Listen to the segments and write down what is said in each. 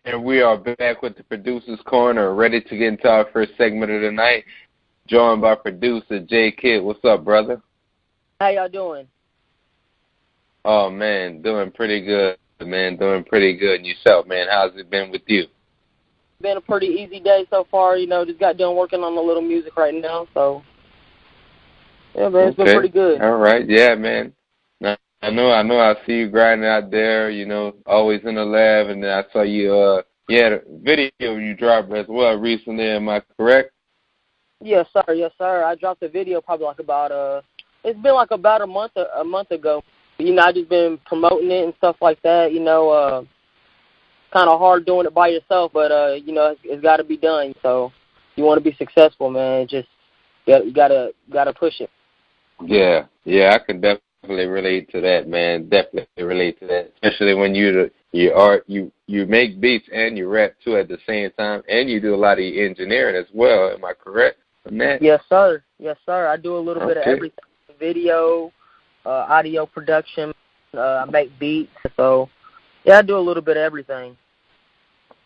And we are back with the Producer's Corner, ready to get into our first segment of the night, joined by producer Jaykid. What's up, brother? How y'all doing? Oh, man, doing pretty good, man, doing pretty good. And yourself, man, how's it been with you? Been a pretty easy day so far, just got done working on a little music right now, so, yeah, man, it's been pretty good. All right, yeah, man. I know. I see you grinding out there, always in the lab, and then I saw you, had a video you dropped as well recently. Am I correct? Yes, sir. I dropped a video probably it's been like about a month ago. I just been promoting it and stuff like that. Kind of hard doing it by yourself, but it's got to be done. So you want to be successful, man. Just you gotta push it. Yeah, I can definitely relate to that, man. Definitely relate to that, especially when you make beats and you rap too at the same time, and you do a lot of engineering as well. Am I correct on that? Yes, sir. I do a little bit of everything: video, audio production. I make beats, so yeah, I do a little bit of everything.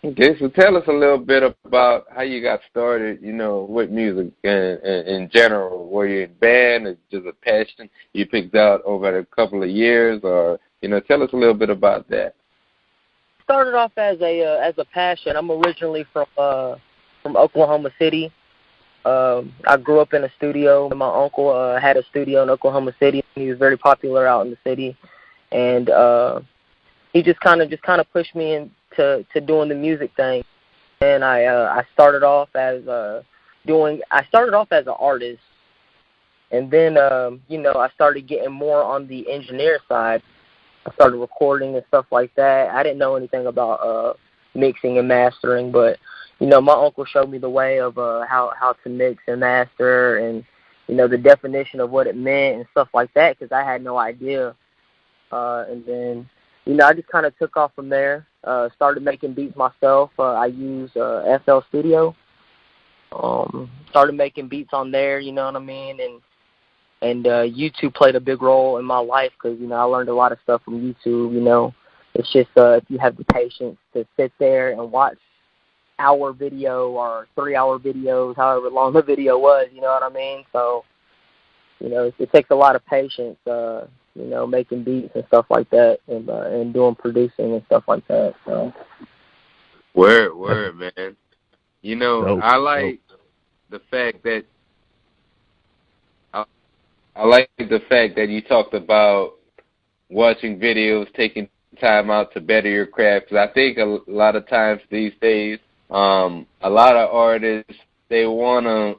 Okay, so tell us a little bit about how you got started, with music in general. Were you in band? Is it just a passion you picked out over a couple of years, or tell us a little bit about that. Started off as a passion. I'm originally from Oklahoma City. I grew up in a studio. My uncle had a studio in Oklahoma City. He was very popular out in the city, and he just kind of pushed me into doing the music thing. And I started off as an artist, and then I started getting more on the engineer side. I started recording and stuff like that. I didn't know anything about mixing and mastering, but my uncle showed me the way of how to mix and master, and the definition of what it meant and stuff like that, because I had no idea. And then I just kind of took off from there. Started making beats myself. I use FL Studio. Started making beats on there, you know what I mean? And YouTube played a big role in my life because, I learned a lot of stuff from YouTube, It's just if you have the patience to sit there and watch hour video or 3-hour videos, however long the video was, you know what I mean? So, it takes a lot of patience, making beats and stuff like that, and doing producing and stuff like that. So. Word, man. I like the fact that you talked about watching videos, taking time out to better your craft. 'Cause I think a lot of times these days, a lot of artists they wanna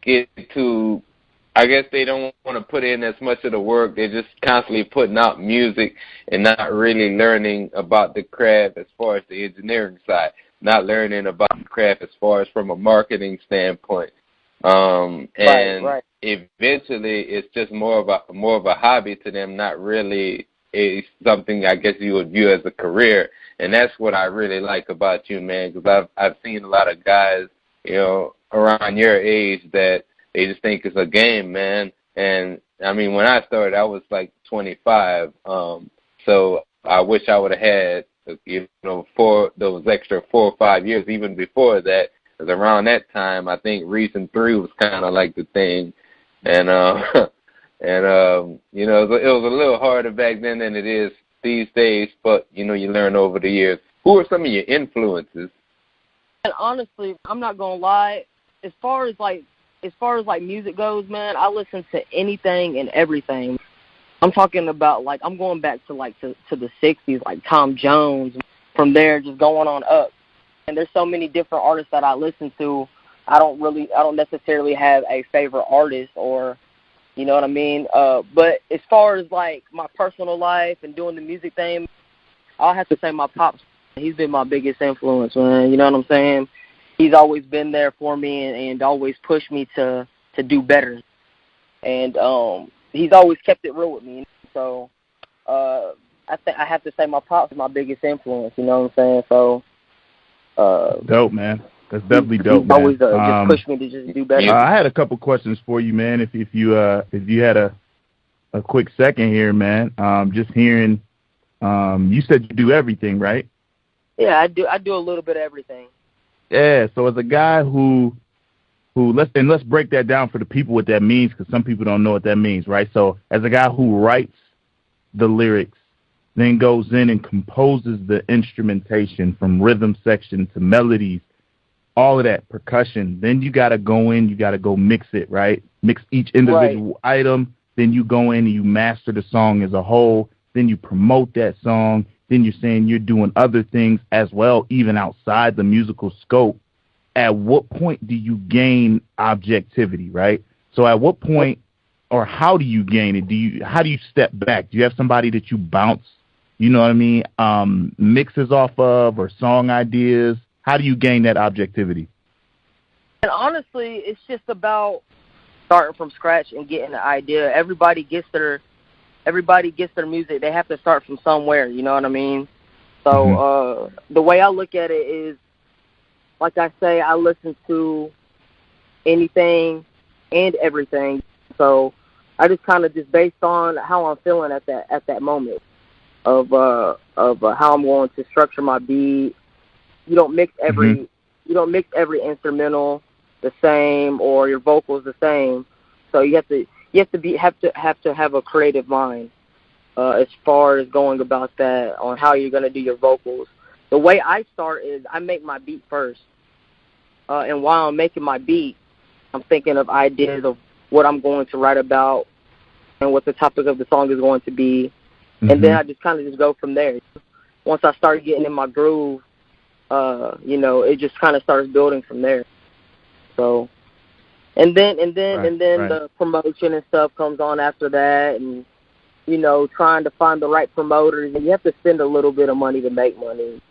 get to. I guess they don't want to put in as much of the work. They're just constantly putting out music and not really learning about the craft as far as the engineering side, not learning about the craft as far as from a marketing standpoint. Right. Eventually it's just more of a hobby to them, not really something I guess you would view as a career. And that's what I really like about you, man, because I've seen a lot of guys, around your age that they just think it's a game, man. And, I mean, when I started, I was like 25. So I wish I would have had, those extra 4 or 5 years even before that. Because around that time, I think Reason 3 was kind of like the thing. And, it was a little harder back then than it is these days. But, you learn over the years. Who are some of your influences? And honestly, I'm not going to lie. As far as music goes, man, I listen to anything and everything. I'm talking about I'm going back to the 60s, like Tom Jones. From there, just going on up. And there's so many different artists that I listen to. I don't necessarily have a favorite artist, or you know what I mean. But as far as my personal life and doing the music thing, I'll have to say my pops. He's been my biggest influence, man. You know what I'm saying? He's always been there for me and always pushed me to do better. And he's always kept it real with me. So I have to say my pops is my biggest influence, you know what I'm saying? So dope, man. That's definitely dope, man. Always just pushed me to just do better. I had a couple questions for you, man. If you had a quick second here, man. Just hearing You said you do everything, right? Yeah, I do a little bit of everything. Yeah. So as a guy who let's break that down for the people what that means, because some people don't know what that means, right? So as a guy who writes the lyrics, then goes in and composes the instrumentation from rhythm section to melodies, all of that percussion, then you got to go in, you got to go mix it, right? Mix each individual item, then you go in and you master the song as a whole, then you promote that song, then you're saying you're doing other things as well, even outside the musical scope. At what point do you gain objectivity, right? So at what point, or how do you gain it? How do you step back? Do you have somebody that you bounce, you know what I mean, mixes off of, or song ideas? How do you gain that objectivity? And honestly, it's just about starting from scratch and getting the idea. Everybody gets their music. They have to start from somewhere, you know what I mean? So the way I look at it is, like I say, I listen to anything and everything. So I just kind of just based on how I'm feeling at that moment of how I'm going to structure my beat. You don't mix every instrumental the same, or your vocals the same. So you have to have a creative mind as far as going about that, on how you're going to do your vocals. The way I start is I make my beat first. And while I'm making my beat, I'm thinking of ideas of what I'm going to write about and what the topic of the song is going to be. And then I just kind of just go from there. Once I start getting in my groove, it just kind of starts building from there. So, and then the promotion and stuff comes on after that, and, trying to find the right promoters. And you have to spend a little bit of money to make money.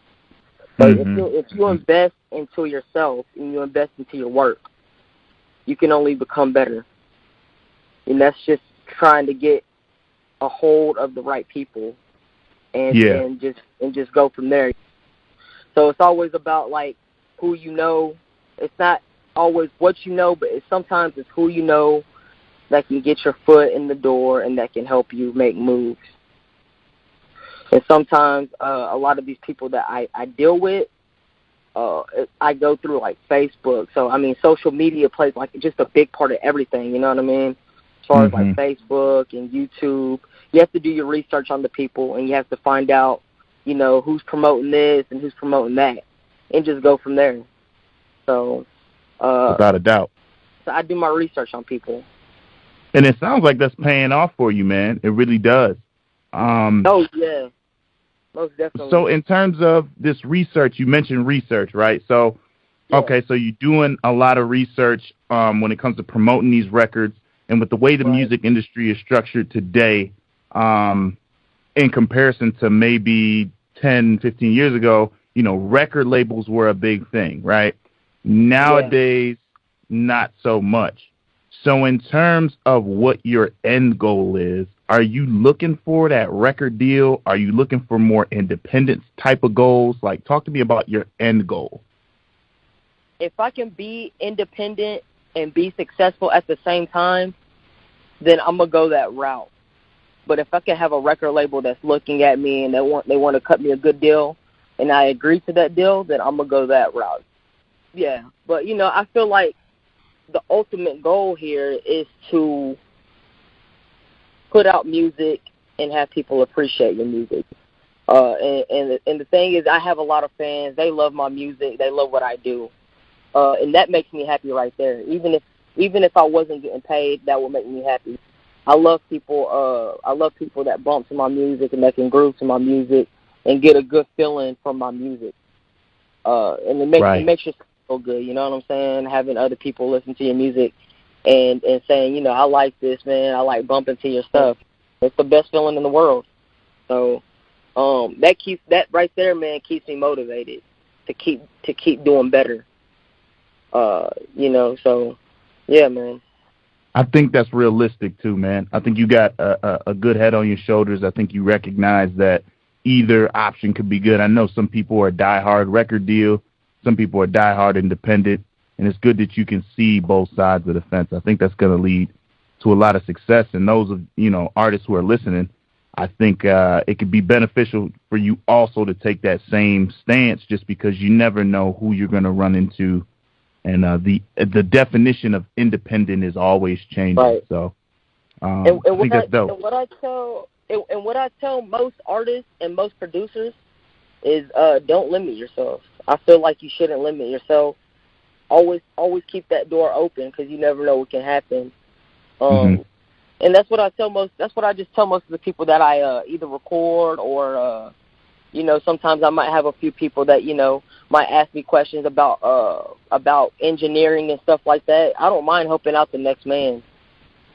But if you invest into yourself and you invest into your work, you can only become better. And that's just trying to get a hold of the right people and just go from there. So it's always about, like, who you know. It's not always what you know, but sometimes it's who you know that can get your foot in the door and that can help you make moves. And sometimes a lot of these people that I deal with, I go through, like, Facebook. So, I mean, social media plays, like, just a big part of everything, you know what I mean? As far as, like, Facebook and YouTube, you have to do your research on the people, and you have to find out, who's promoting this and who's promoting that, and just go from there. So, without a doubt. So I do my research on people. And it sounds like that's paying off for you, man. It really does. Oh, yeah. Most definitely. So in terms of this research, you mentioned research, right? So, okay, so you're doing a lot of research when it comes to promoting these records, and with the way the music industry is structured today, in comparison to maybe 10, 15 years ago, record labels were a big thing, right? Nowadays, not so much. So in terms of what your end goal is, are you looking for that record deal? Are you looking for more independence type of goals? Like, talk to me about your end goal. If I can be independent and be successful at the same time, then I'm going to go that route. But if I can have a record label that's looking at me and they want to cut me a good deal, and I agree to that deal, then I'm going to go that route. Yeah, but, I feel like the ultimate goal here is to put out music and have people appreciate your music. And the thing is, I have a lot of fans. They love my music. They love what I do. And that makes me happy right there. Even if I wasn't getting paid, that would make me happy. I love people that bump to my music and that can groove to my music and get a good feeling from my music. And it makes you feel good, you know what I'm saying? Having other people listen to your music and saying, I like this, man. I like bumping to your stuff. It's the best feeling in the world. So that right there, man, keeps me motivated to keep doing better. So yeah, man. I think that's realistic too, man. I think you got a good head on your shoulders. I think you recognize that either option could be good. I know some people are diehard record deal, some people are diehard independent, and it's good that you can see both sides of the fence. I think that's going to lead to a lot of success. And those of artists who are listening, I think it could be beneficial for you also to take that same stance, just because you never know who you're going to run into, and the definition of independent is always changing. Right. So and I think that's dope. And what I tell most artists and most producers is don't limit yourself. I feel like you shouldn't limit yourself. Always keep that door open, because you never know what can happen. And that's what I tell most. That's what I just tell most of the people that I either record or, sometimes I might have a few people that might ask me questions about engineering and stuff like that. I don't mind helping out the next man,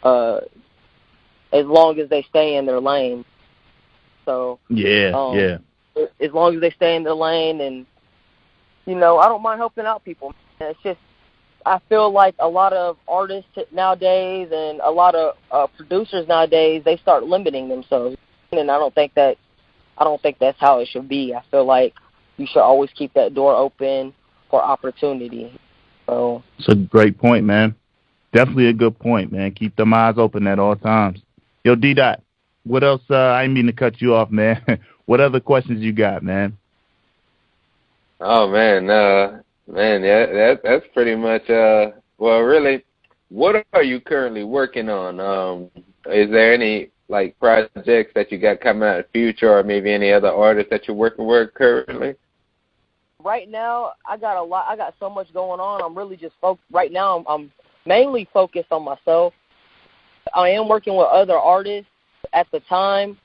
as long as they stay in their lane. So yeah. As long as they stay in their lane, and I don't mind helping out people. It's just, I feel like a lot of artists nowadays and a lot of producers nowadays, they start limiting themselves, and I don't think that's how it should be. I feel like you should always keep that door open for opportunity. So it's a great point, man. Definitely a good point, man. Keep them eyes open at all times. Yo, D-Dot, what else? I didn't mean to cut you off, man. What other questions you got, man? Oh, man, yeah, that's pretty much, well, really, what are you currently working on? Is there any, like, projects that you got coming out in the future, or maybe any other artists that you're working with currently? Right now, I got so much going on. I'm really just right now, I'm mainly focused on myself. I am working with other artists at the time,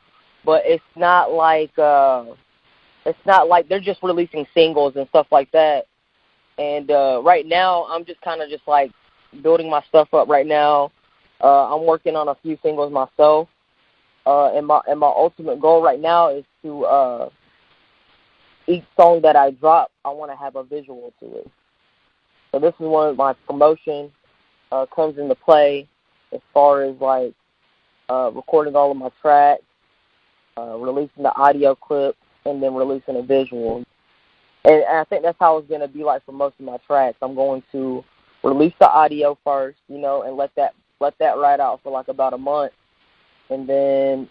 but it's not like they're just releasing singles and stuff like that. And right now, I'm just kind of just like building my stuff up right now. I'm working on a few singles myself, and my ultimate goal right now is to each song that I drop, I want to have a visual to it. So this is one of my promotion comes into play, as far as like recording all of my tracks, releasing the audio clip, and then releasing a visual. And I think that's how it's going to be like for most of my tracks. I'm going to release the audio first, and let that ride out for like about a month, and then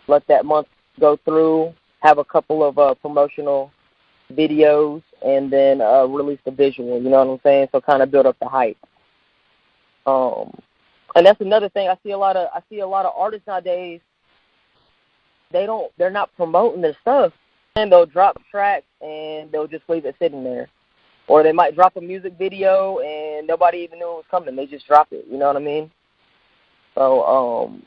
let that month go through, have a couple of promotional videos, and then release the visual. You know what I'm saying? So kind of build up the hype. And that's another thing. I see a lot of artists nowadays. They're not promoting their stuff, and they'll drop tracks and they'll just leave it sitting there, or they might drop a music video and nobody even knew it was coming. They just drop it. You know what I mean? So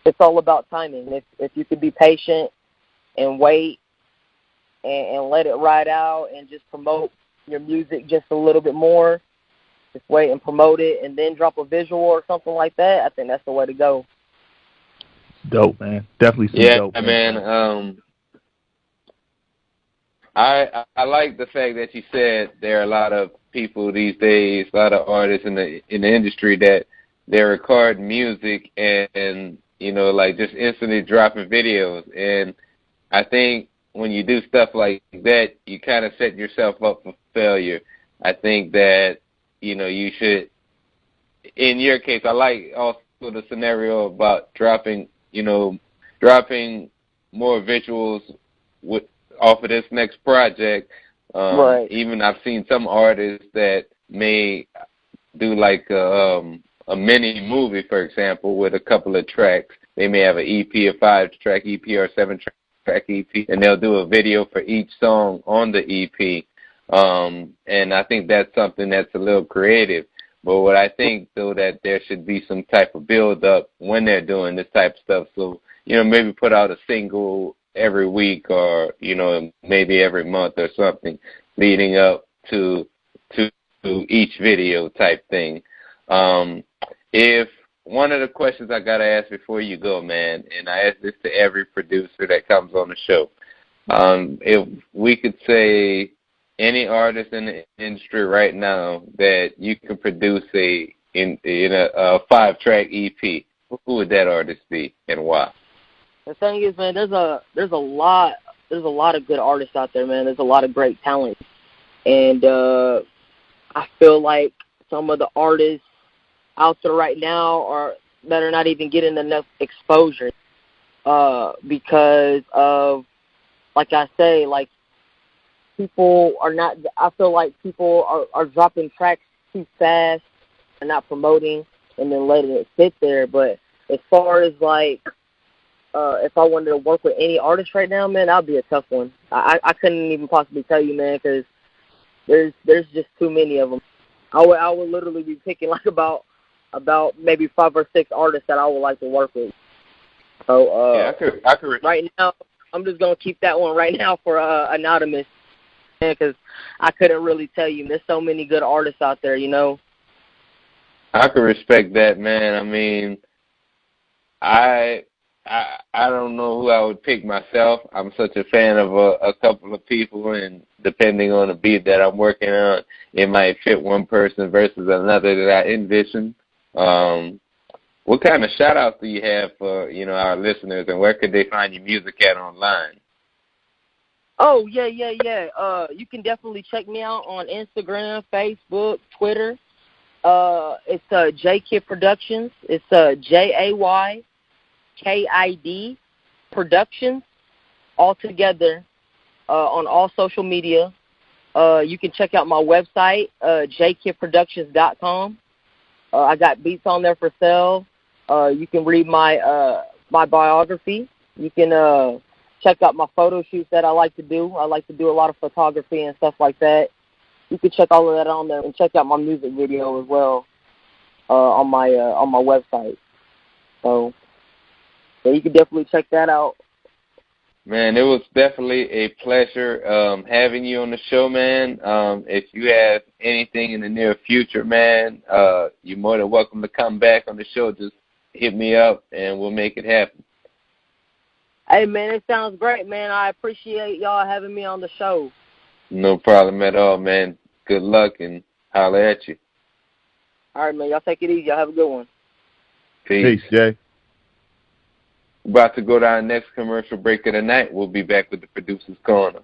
it's all about timing. If you could be patient and wait and let it ride out and just promote your music just a little bit more, just wait and promote it and then drop a visual or something like that, I think that's the way to go. Dope, man. Definitely some dope. Yeah, man. I like the fact that you said there are a lot of people these days, a lot of artists in the industry that they record music and like just instantly dropping videos. And I think when you do stuff like that, you kind of set yourself up for failure. I think that you should. In your case, I like also the scenario about dropping more visuals off of this next project. Right. Even I've seen some artists that may do like a mini movie, for example, with a couple of tracks. They may have an EP, a 5-track EP or a 7-track EP, and they'll do a video for each song on the EP. And I think that's something that's a little creative. But what I think, though, that there should be some type of build-up when they're doing this type of stuff. So, maybe put out a single every week or, maybe every month or something leading up to each video type thing. If one of the questions I got to ask before you go, man, and I ask this to every producer that comes on the show, if we could say any artist in the industry right now that you can produce a 5-track EP, who would that artist be and why? The thing is, man, there's a lot of good artists out there, man. There's a lot of great talent, and I feel like some of the artists out there right now that are not even getting enough exposure. because of, like I say, like, people are not, I feel like people are dropping tracks too fast and not promoting and then letting it sit there. But as far as, like, if I wanted to work with any artist right now, man, that would be a tough one. I couldn't even possibly tell you, man, because there's just too many of them. I would literally be picking, like, about maybe 5 or 6 artists that I would like to work with. So yeah, I could. Right now, I'm just gonna keep that one right now for anonymous, because I couldn't really tell you. There's so many good artists out there, you know. I could respect that, man. I mean, I don't know who I would pick myself. I'm such a fan of a couple of people, and depending on the beat that I'm working on, it might fit one person versus another that I envision. What kind of shout-outs do you have for, our listeners, and where could they find your music at online? Oh, yeah. You can definitely check me out on Instagram, Facebook, Twitter. It's Jaykid Productions. It's Jaykid Productions, all together on all social media. You can check out my website, Jaykidproductions.com. I got beats on there for sale. You can read my biography. You can check out my photo shoots that I like to do. I like to do a lot of photography and stuff like that. You can check all of that on there, and check out my music video as well on my website. So you can definitely check that out. Man, it was definitely a pleasure having you on the show, man. If you have anything in the near future, man, you're more than welcome to come back on the show. Just hit me up, and we'll make it happen. Hey, man, it sounds great, man. I appreciate y'all having me on the show. No problem at all, man. Good luck, and holler at you. All right, man. Y'all take it easy. Y'all have a good one. Peace. Peace, Jay. We're about to go to our next commercial break of the night. We'll be back with the Producer's Corner.